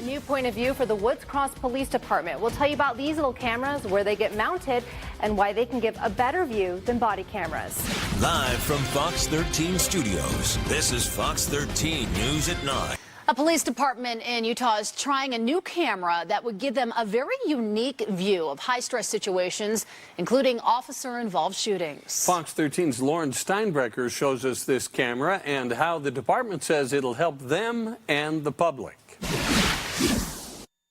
new point of view for the Woods Cross Police Department. We'll tell you about these little cameras, where they get mounted, and why they can give a better view than body cameras. Live from Fox 13 Studios, this is Fox 13 News at 9. A police department in Utah is trying a new camera that would give them a very unique view of high-stress situations, including officer-involved shootings. Fox 13's Lauren Steinbrecher shows us this camera and how the department says it'll help them and the public.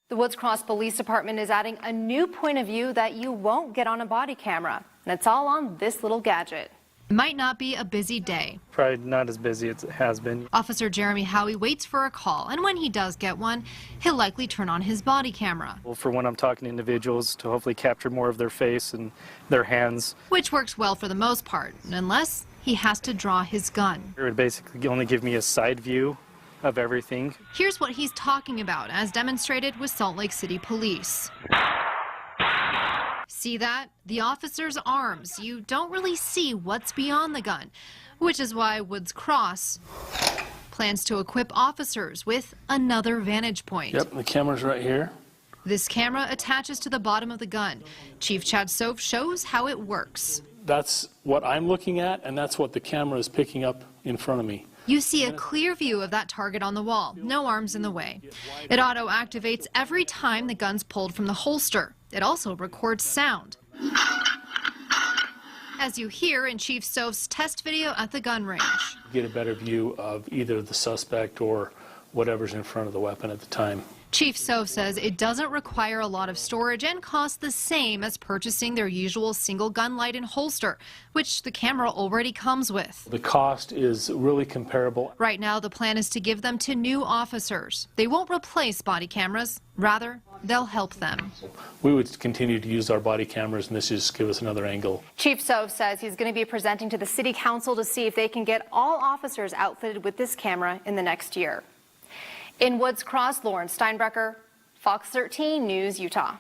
The Woods Cross Police Department is adding a new point of view that you won't get on a body camera, and it's all on this little gadget. It might not be a busy day. Probably not as busy as it has been. Officer Jeremy Howie waits for a call, and when he does get one, he'll likely turn on his body camera. Well, for when I'm talking to individuals, to hopefully capture more of their face and their hands. Which works well for the most part, unless he has to draw his gun. It would basically only give me a side view of everything. Here's what he's talking about, as demonstrated with Salt Lake City Police. See that? The officer's arms. You don't really see what's beyond the gun, which is why Woods Cross plans to equip officers with another vantage point. Yep, the camera's right here. This camera attaches to the bottom of the gun. Chief Chad Soph shows how it works. That's what I'm looking at, and that's what the camera is picking up in front of me. You see a clear view of that target on the wall, no arms in the way. It auto-activates every time the gun's pulled from the holster. It also records sound, as you hear in Chief Soph's test video at the gun range. Get a better view of either the suspect or whatever's in front of the weapon at the time. Chief Soph says it doesn't require a lot of storage and costs the same as purchasing their usual single gun light and holster, which the camera already comes with. The cost is really comparable. Right now, the plan is to give them to new officers. They won't replace body cameras. Rather, they'll help them. We would continue to use our body cameras, and this just give us another angle. Chief Soph says he's going to be presenting to the City Council to see if they can get all officers outfitted with this camera in the next year. In Woods Cross, Lauren Steinbrecher, Fox 13 News, Utah.